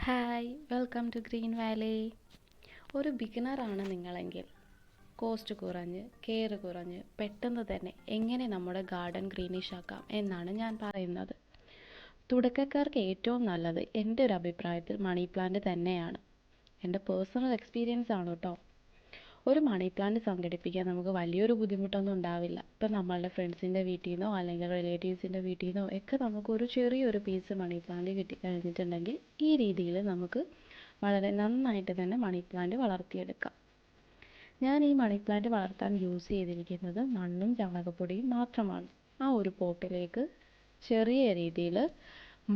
Hi welcome to Green Valley. ഒരു ബിഗിനറാണ് നിങ്ങളെങ്കിൽ cost കുറഞ്ഞ് കെയർ കുറഞ്ഞ് പെട്ടെന്ന് തന്നെ എങ്ങനെ നമ്മുടെ ഗാർഡൻ ഗ്രീനിഷ് ആക്കാം എന്നാണ് ഞാൻ പറയുന്നത്. തുടക്കക്കാർക്ക് ഏറ്റവും നല്ലത് എൻ്റെ ഒരു അഭിപ്രായത്തിൽ മണി പ്ലാന്റ് തന്നെയാണ്. എൻ്റെ പേഴ്സണൽ എക്സ്പീരിയൻസ് ആണ് കേട്ടോ. ഒരു മണി പ്ലാന്റ് സംഘടിപ്പിക്കാൻ നമുക്ക് വലിയൊരു ബുദ്ധിമുട്ടൊന്നും ഉണ്ടാവില്ല. ഇപ്പം നമ്മളുടെ ഫ്രണ്ട്സിൻ്റെ വീട്ടിൽ നിന്നോ അല്ലെങ്കിൽ റിലേറ്റീവ്സിൻ്റെ വീട്ടിൽ നിന്നോ ഒക്കെ നമുക്കൊരു ചെറിയൊരു പീസ് മണി പ്ലാന്റ് കിട്ടിക്കഴിഞ്ഞിട്ടുണ്ടെങ്കിൽ ഈ രീതിയിൽ നമുക്ക് വളരെ നന്നായിട്ട് തന്നെ മണി പ്ലാന്റ് വളർത്തിയെടുക്കാം. ഞാൻ ഈ മണി പ്ലാന്റ് വളർത്താൻ യൂസ് ചെയ്തിരിക്കുന്നത് മണ്ണും ചാണകപ്പൊടിയും മാത്രമാണ്. ആ ഒരു പോട്ടിലേക്ക് ചെറിയ രീതിയിൽ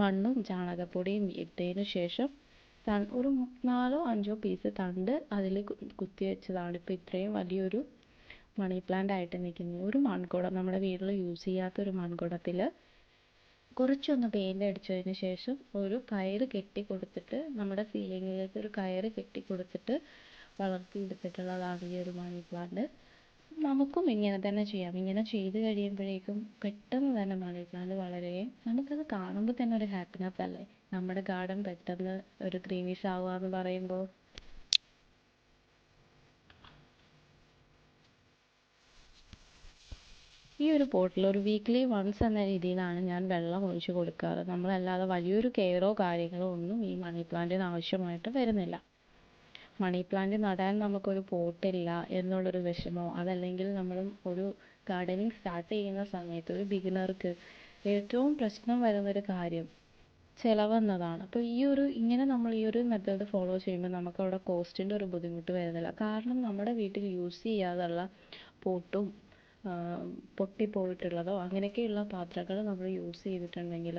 മണ്ണും ചാണകപ്പൊടിയും ഇട്ടതിന് ശേഷം ഒരു 4-5 പീസ് തണ്ട് അതിൽ കുത്തി വെച്ചതാണ് ഇപ്പോൾ ഇത്രയും വലിയൊരു മണി പ്ലാന്റ് ആയിട്ട് നിൽക്കുന്നത്. ഒരു മൺകുടം, നമ്മുടെ വീട്ടിൽ യൂസ് ചെയ്യാത്തൊരു മൺകുടത്തിൽ കുറച്ചൊന്ന് പെയിൻ്റ് അടിച്ചതിന് ശേഷം ഒരു കയറ് കെട്ടി കൊടുത്തിട്ട്, നമ്മുടെ സീലിങ്ങിലേക്ക് ഒരു കയറ് കെട്ടി കൊടുത്തിട്ട് വളർത്തിയെടുത്തിട്ടുള്ളതാണ് ഈ ഒരു മണി പ്ലാന്റ്. നമുക്കും ഇങ്ങനെ തന്നെ ചെയ്യാം. ഇങ്ങനെ ചെയ്ത് കഴിയുമ്പോഴേക്കും പെട്ടെന്ന് തന്നെ മണി പ്ലാന്റ് വളരുകയും നമുക്കത് കാണുമ്പോൾ തന്നെ ഒരു ഹാപ്പിനെസ് അല്ലേ, നമ്മുടെ ഗാർഡൻ പെട്ടെന്ന് ഒരു ഗ്രീനിഷ് ആവുക എന്ന് പറയുമ്പോൾ. ഈ ഒരു പോട്ടിൽ ഒരു വീക്ക്ലി വൺസ് എന്ന രീതിയിലാണ് ഞാൻ വെള്ളം ഒഴിച്ച് കൊടുക്കാറ്. നമ്മളല്ലാതെ വലിയൊരു കെയറോ കാര്യങ്ങളോ ഒന്നും ഈ മണി പ്ലാന്റിന് ആവശ്യമായിട്ട് വരുന്നില്ല. മണി പ്ലാന്റ് നടാൻ നമുക്കൊരു പോട്ടില്ല എന്നുള്ളൊരു വിഷമോ, അതല്ലെങ്കിൽ നമ്മൾ ഒരു ഗാർഡനിങ് സ്റ്റാർട്ട് ചെയ്യുന്ന സമയത്ത് ഒരു ബിഗിനർക്ക് ഏറ്റവും പ്രശ്നം വരുന്നൊരു കാര്യം ചിലവെന്നതാണ്. അപ്പോൾ നമ്മൾ ഈ ഒരു മെത്തേഡ് ഫോളോ ചെയ്യുമ്പോൾ നമുക്ക് അവിടെ കോസ്റ്റിൻ്റെ ഒരു ബുദ്ധിമുട്ട് വരുന്നില്ല. കാരണം നമ്മുടെ വീട്ടിൽ യൂസ് ചെയ്യാതുള്ള പോട്ടും പൊട്ടിപ്പോയിട്ടുള്ളതോ അങ്ങനെയൊക്കെയുള്ള പാത്രങ്ങൾ നമ്മൾ യൂസ് ചെയ്തിട്ടുണ്ടെങ്കിൽ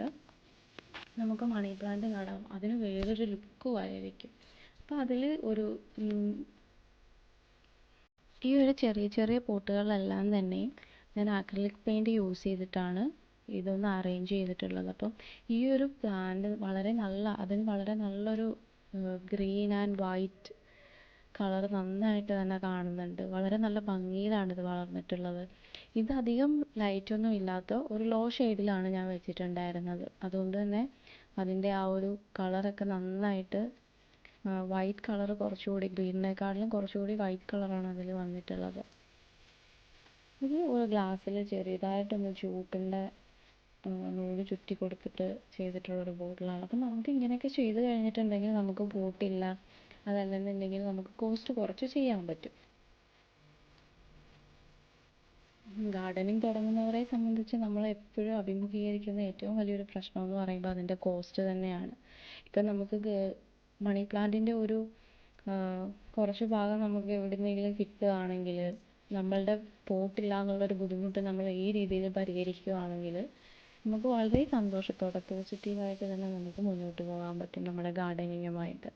നമുക്ക് മണി പ്ലാന്റ് നടാം. അതിന് വേറൊരു ലുക്കും ആയിരിക്കും. അപ്പോൾ അതിൽ ഈ ഒരു ചെറിയ ചെറിയ പോട്ടുകളെല്ലാം തന്നെയും ഞാൻ അക്രിലിക് പെയിൻറ് യൂസ് ചെയ്തിട്ടാണ് ഇതൊന്ന് അറേഞ്ച് ചെയ്തിട്ടുള്ളത്. അപ്പം ഈ ഒരു പ്ലാന്റ് അതിന് വളരെ നല്ലൊരു ഗ്രീൻ ആൻഡ് വൈറ്റ് കളർ നന്നായിട്ട് തന്നെ കാണുന്നുണ്ട്. വളരെ നല്ല ഭംഗിയിലാണ് ഇത് വളർന്നിട്ടുള്ളത്. ഇത് അധികം ലൈറ്റൊന്നും ഇല്ലാത്ത ഒരു ലോ ഷെയ്ഡിലാണ് ഞാൻ വെച്ചിട്ടുണ്ടായിരുന്നത്. അതുകൊണ്ട് തന്നെ അതിൻ്റെ ആ ഒരു കളറൊക്കെ നന്നായിട്ട് വൈറ്റ് കളർ, കുറച്ചുകൂടി ഗ്രീനിനെക്കാട്ടിലും കുറച്ചുകൂടി വൈറ്റ് കളറാണ് അതിൽ വന്നിട്ടുള്ളത്. ഇത് ഒരു ഗ്ലാസ്സിൽ ചെറിയതായിട്ടൊന്ന് ചൂട്ടിൻ്റെ നൂല് ചുറ്റി കൊടുത്തിട്ട് ചെയ്തിട്ടുള്ളൊരു ബോട്ടിലാണ്. അപ്പം നമുക്ക് ഇങ്ങനെയൊക്കെ ചെയ്ത് കഴിഞ്ഞിട്ടുണ്ടെങ്കിൽ നമുക്ക് ബോട്ടില്ല, അതല്ലെന്നുണ്ടെങ്കിൽ നമുക്ക് കോസ്റ്റ് കുറച്ച് ചെയ്യാൻ പറ്റും. ഗാർഡനിങ് തുടങ്ങുന്നവരെ സംബന്ധിച്ച് നമ്മൾ എപ്പോഴും അഭിമുഖീകരിക്കുന്ന ഏറ്റവും വലിയൊരു പ്രശ്നം എന്ന് പറയുമ്പോൾ അതിൻ്റെ കോസ്റ്റ് തന്നെയാണ്. ഇപ്പം നമുക്ക് മണി പ്ലാന്റിൻ്റെ ഒരു കുറച്ച് ഭാഗം നമുക്ക് എവിടെന്നെങ്കിലും കിട്ടുകയാണെങ്കിൽ, നമ്മളുടെ പോട്ടില്ല എന്നുള്ളൊരു ബുദ്ധിമുട്ട് നമ്മൾ ഈ രീതിയിൽ പരിഹരിക്കുകയാണെങ്കിൽ നമുക്ക് വളരെ സന്തോഷത്തോടെ പോസിറ്റീവായിട്ട് തന്നെ നമുക്ക് മുന്നോട്ട് പോകാൻ പറ്റും നമ്മുടെ ഗാർഡനിങ്ങുമായിട്ട്.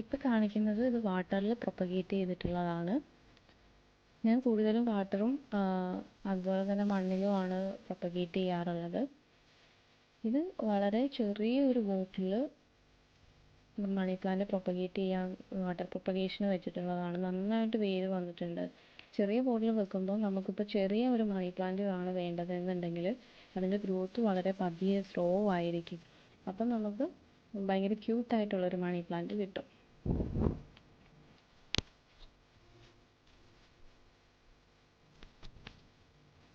ഇപ്പം കാണിക്കുന്നത് ഇത് വാട്ടറിൽ പ്രൊപ്പഗേറ്റ് ചെയ്തിട്ടുള്ളതാണ്. ഞാൻ കൂടുതലും വാട്ടറും അതുപോലെ തന്നെ മണ്ണിലുമാണ് പ്രൊപ്പഗേറ്റ് ചെയ്യാറുള്ളത്. ഇത് വളരെ ചെറിയൊരു ബോട്ടിൽ മണി പ്ലാന്റ് പ്രൊപ്പഗേറ്റ് ചെയ്യാൻ വാട്ടർ പ്രൊപ്പഗേഷന് വെച്ചിട്ടുള്ളതാണ്. നന്നായിട്ട് വേര് വന്നിട്ടുണ്ട്. ചെറിയ ബോട്ടിൽ വെക്കുമ്പോൾ നമുക്കിപ്പോൾ ചെറിയ ഒരു മണി പ്ലാന്റ് ആണ് വേണ്ടതെന്നുണ്ടെങ്കിൽ അതിൻ്റെ ഗ്രോത്ത് വളരെ പതിയെ സ്ലോ ആയിരിക്കും. അപ്പം നമുക്ക് ഭയങ്കര ക്യൂട്ടായിട്ടുള്ളൊരു മണി പ്ലാന്റ് കിട്ടും.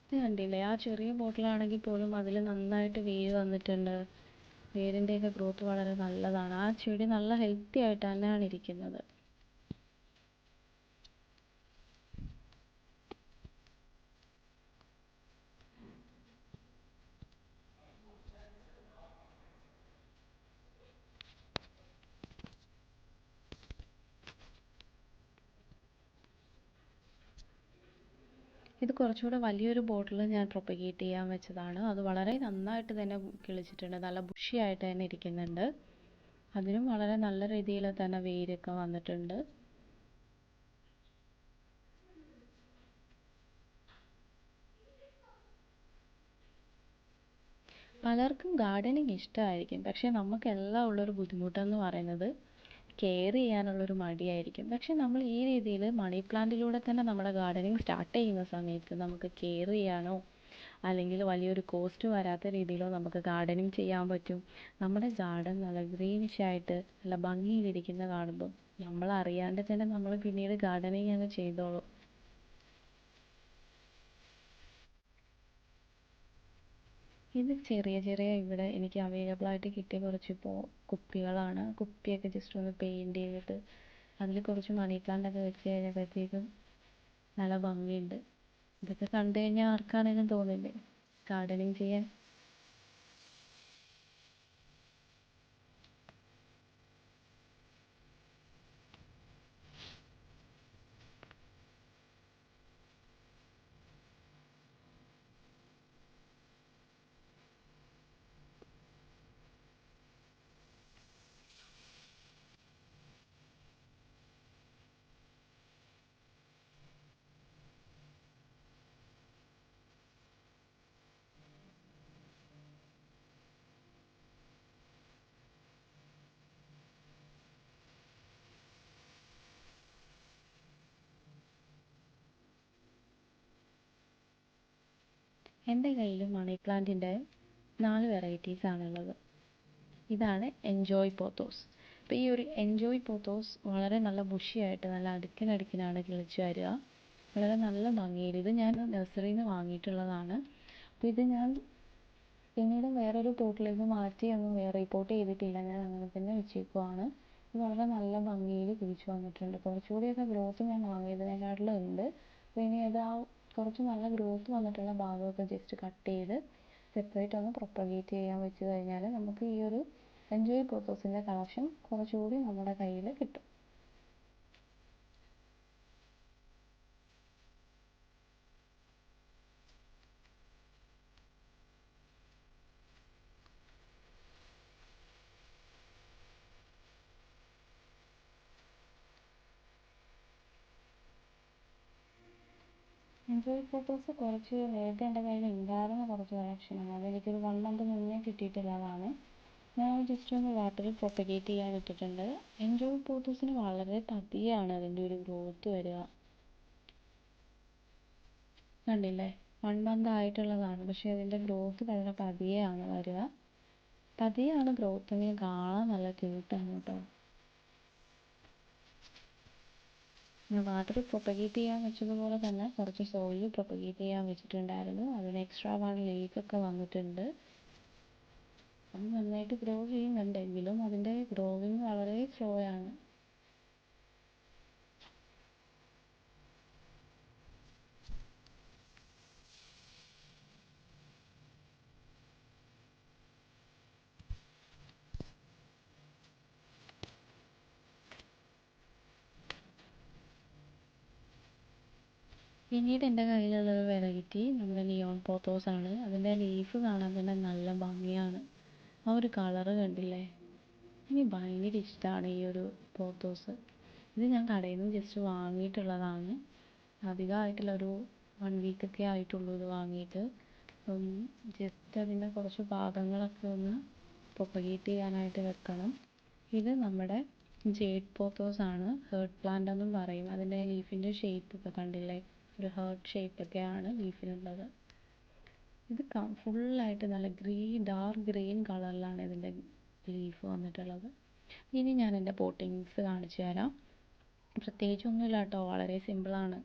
ഇത് കണ്ടില്ലേ, ആ ചെറിയ ബോട്ടിലാണെങ്കിൽ പോലും അതിൽ നന്നായിട്ട് വേര് വന്നിട്ടുണ്ട്. വേരിൻ്റെയൊക്കെ ഗ്രോത്ത് വളരെ നല്ലതാണ്. ആ ചെടി നല്ല ഹെൽത്തി ആയിട്ട് തന്നെയാണ് ഇരിക്കുന്നത്. ഇത് കുറച്ചുകൂടെ വലിയൊരു ബോട്ടിൽ ഞാൻ പ്രൊപ്പഗേറ്റ് ചെയ്യാൻ വെച്ചതാണ്. അത് വളരെ നന്നായിട്ട് തന്നെ കിളിച്ചിട്ടുണ്ട്. നല്ല ബുഷിയായിട്ട് തന്നെ ഇരിക്കുന്നുണ്ട്. അതിനും വളരെ നല്ല രീതിയിൽ തന്നെ വേരൊക്കെ വന്നിട്ടുണ്ട്. പലർക്കും ഗാർഡനിങ് ഇഷ്ടമായിരിക്കും, പക്ഷേ നമുക്കെല്ലാം ഉള്ളൊരു ബുദ്ധിമുട്ടെന്ന് പറയുന്നത് കെയർ ചെയ്യാനുള്ളൊരു മടിയായിരിക്കും. പക്ഷെ നമ്മൾ ഈ രീതിയിൽ മണി പ്ലാന്റിലൂടെ തന്നെ നമ്മുടെ ഗാർഡനിങ് സ്റ്റാർട്ട് ചെയ്യുന്ന സമയത്ത് നമുക്ക് കെയർ ചെയ്യാനോ അല്ലെങ്കിൽ വലിയൊരു കോസ്റ്റ് വരാത്ത രീതിയിലോ നമുക്ക് ഗാർഡനിങ് ചെയ്യാൻ പറ്റും. നമ്മുടെ ഗാർഡൻ നല്ല ഗ്രീനിഷ് ആയിട്ട് നല്ല ഭംഗിയിലിരിക്കുന്ന കാണുമ്പോൾ നമ്മൾ അറിയാണ്ട് തന്നെ നമ്മൾ പിന്നീട് ഗാർഡനിങ് അങ്ങ് ചെയ്തോളും. ഇത് ചെറിയ ചെറിയ ഇവിടെ എനിക്ക് അവൈലബിൾ ആയിട്ട് കിട്ടിയ കുറച്ച് കുപ്പികളാണ്. കുപ്പിയൊക്കെ ജസ്റ്റ് ഒന്ന് പെയിൻറ് ചെയ്തിട്ട് അതിൽ കുറച്ച് മണി പ്ലാന്റ് ഒക്കെ വെച്ച് കഴിഞ്ഞപ്പോഴത്തേക്കും നല്ല ഭംഗിയുണ്ട്. ഇതൊക്കെ കണ്ടു കഴിഞ്ഞാൽ ആർക്കാണെങ്കിലും തോന്നില്ലേ ഗാർഡനിങ് ചെയ്യാൻ. എൻ്റെ കയ്യിൽ മണി പ്ലാന്റിൻ്റെ 4 വെറൈറ്റീസ് ആണുള്ളത്. ഇതാണ് എൻജോയ് പോത്തോസ്. അപ്പോൾ ഈ ഒരു എൻജോയ് പോത്തോസ് വളരെ നല്ല ബുഷിയായിട്ട് നല്ല അടുക്കിനടുക്കിനാണ് കിളിച്ച് വരിക. വളരെ നല്ല ഭംഗിയിൽ. ഇത് ഞാൻ നഴ്സറിയിൽ നിന്ന് വാങ്ങിയിട്ടുള്ളതാണ്. അപ്പോൾ ഇത് ഞാൻ പിന്നീട് വേറൊരു പോട്ടിലേക്ക് മാറ്റിയൊന്നും റിപ്പോർട്ട് ചെയ്തിട്ടില്ല. ഞാൻ അങ്ങനെ തന്നെ വെച്ചേക്കുവാണ്. ഇത് വളരെ നല്ല ഭംഗിയിൽ പിടിച്ചു വന്നിട്ടുണ്ട്. കുറച്ചുകൂടിയൊക്കെ ഗ്രോത്ത് ഞാൻ വാങ്ങിയതിനെക്കാട്ടിലും ഉണ്ട്. അപ്പോൾ ഇനി അത് കുറച്ച് നല്ല ഗ്രോത്ത് വന്നിട്ടുള്ള ഭാഗമൊക്കെ ജസ്റ്റ് കട്ട് ചെയ്ത് സെപ്പറേറ്റ് ഒന്ന് പ്രൊപ്പഗേറ്റ് ചെയ്യാൻ വെച്ച് കഴിഞ്ഞാൽ നമുക്ക് ഈ ഒരു എൻജോയ് പോത്തോസിൻ്റെ കളക്ഷൻ കുറച്ചുകൂടി നമ്മുടെ കയ്യിൽ കിട്ടും. എൻജോയ് പോത്തോസ് കുറച്ച് നേരത്തെ എൻ്റെ കയ്യിൽ ഉണ്ടായിരുന്ന കുറച്ച് കളക്ഷനാണ്. അതെനിക്കൊരു 1 മന്ത് മുന്നേ കിട്ടിയിട്ടുള്ളതാണ്. ഞാൻ ജസ്റ്റ് ഒന്ന് വാട്ടറിൽ പ്രൊപ്പഗേറ്റ് ചെയ്യാൻ ഇട്ടിട്ടുണ്ട്. എൻജോയ് പോത്തോസിന് വളരെ പതിയാണ് അതിൻ്റെ ഒരു ഗ്രോത്ത് വരിക. കണ്ടില്ലേ, 1 മന്ത് ആയിട്ടുള്ളതാണ്. പക്ഷേ അതിൻ്റെ ഗ്രോത്ത് വളരെ പതിയെയാണ് വരിക. പതിയാണ് ഗ്രോത്തെങ്കിലും കാണാൻ നല്ല ക്യൂട്ടാണ് കേട്ടോ. ഞാൻ വാട്ടറിൽ പ്രൊപ്പഗേറ്റ് ചെയ്യാൻ വെച്ചതുപോലെ തന്നെ കുറച്ച് സോയിലിൽ പ്രൊപ്പഗേറ്റ് ചെയ്യാൻ വെച്ചിട്ടുണ്ടായിരുന്നു. അതിന് എക്സ്ട്രാ 1 ലീഫൊക്കെ വന്നിട്ടുണ്ട്. അത് നന്നായിട്ട് ഗ്രോ ചെയ്യുന്നുണ്ടെങ്കിലും അതിൻ്റെ ഗ്രോവിങ് വളരെ സ്ലോ ആണ്. പിന്നീട് എൻ്റെ കയ്യിലുള്ളൊരു വെറൈറ്റി നമ്മുടെ നിയോൺ പോത്തോസ് ആണ്. അതിൻ്റെ ലീഫ് കാണാൻ തന്നെ നല്ല ഭംഗിയാണ്. ആ ഒരു കളറ് കണ്ടില്ലേ, എനിക്ക് ഭയങ്കര ഇഷ്ടമാണ് ഈ ഒരു പോത്തോസ്. ഇത് ഞാൻ കടയിൽ നിന്ന് ജസ്റ്റ് വാങ്ങിയിട്ടുള്ളതാണ്. അധികമായിട്ടില്ല, ഒരു 1 വീക്കൊക്കെ ആയിട്ടുള്ളൂ ഇത് വാങ്ങിയിട്ട്. അപ്പം ജസ്റ്റ് അതിൻ്റെ കുറച്ച് ഭാഗങ്ങളൊക്കെ ഒന്ന് പ്രൊപ്പഗേറ്റ് ചെയ്യാനായിട്ട് വെക്കണം. ഇത് നമ്മുടെ ജേഡ് പോത്തോസ് ആണ്. ഹേർട്ട് പ്ലാന്റ് എന്നും പറയും. അതിൻ്റെ ലീഫിൻ്റെ ഷേപ്പ് ഒക്കെ കണ്ടില്ലേ, ഒരു ഹേർട്ട് ഷേപ്പൊക്കെയാണ് ലീഫിനുള്ളത്. ഇത് ഫുള്ളായിട്ട് നല്ല ഡാർക്ക് ഗ്രീൻ കളറിലാണ് ഇതിൻ്റെ ലീഫ് വന്നിട്ടുള്ളത്. ഇനി ഞാൻ എൻ്റെ പോട്ടിങ്സ് കാണിച്ചു തരാം. പ്രത്യേകിച്ചൊന്നുമില്ല കേട്ടോ, വളരെ സിമ്പിളാണ്.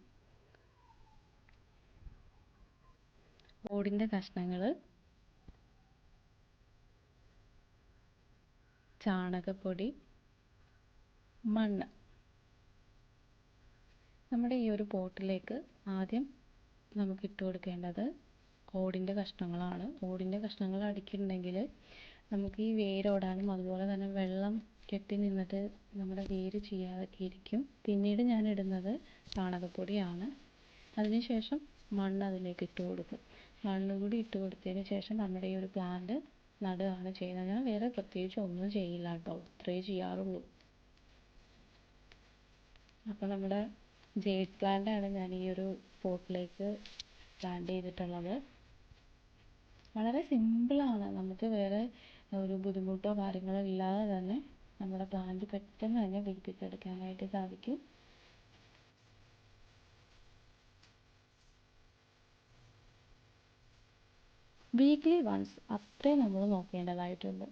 ഓടിൻ്റെ കഷ്ണങ്ങൾ, ചാണകപ്പൊടി, മണ്ണ്. നമ്മുടെ ഈ ഒരു പോട്ടിലേക്ക് ആദ്യം നമുക്ക് ഇട്ട് കൊടുക്കേണ്ടത് ഓടിൻ്റെ കഷ്ണങ്ങളാണ്. ഓടിൻ്റെ കഷ്ണങ്ങൾ അടിക്കുന്നുണ്ടെങ്കിൽ നമുക്ക് ഈ വേരോടാനും അതുപോലെ തന്നെ വെള്ളം കെട്ടി നിന്നിട്ട് നമ്മുടെ വേര് ചെയ്യാതൊക്കെ ഇരിക്കും. പിന്നീട് ഞാൻ ഇടുന്നത് ചാണകപ്പൊടിയാണ്. അതിനുശേഷം മണ്ണ് അതിലേക്ക് ഇട്ട് കൊടുക്കും. മണ്ണ് കൂടി ഇട്ട് കൊടുത്തതിന് ശേഷം നമ്മുടെ ഈ ഒരു പ്ലാന്റ് നടുകയാണ് ചെയ്യുന്നത്. ഞാൻ വേറെ പ്രത്യേകിച്ച് ഒന്നും ചെയ്യില്ല കേട്ടോ, ഇത്രയേ ചെയ്യാറുള്ളൂ. അപ്പോൾ നമ്മുടെ ജേഡ് പ്ലാന്റ് ആണ് ഞാൻ ഈ ഒരു പോട്ടിലേക്ക് പ്ലാന്റ് ചെയ്തിട്ടുള്ളത്. വളരെ സിമ്പിളാണ്. നമുക്ക് വേറെ ഒരു ബുദ്ധിമുട്ടോ കാര്യങ്ങളോ ഇല്ലാതെ തന്നെ നമ്മുടെ പ്ലാന്റ് പെട്ടെന്ന് തന്നെ പിടിപ്പിച്ചെടുക്കാനായിട്ട് സാധിക്കും. വീക്ക്ലി വൺസ് അത്രേ നമ്മൾ നോക്കേണ്ടതായിട്ടുള്ളൂ.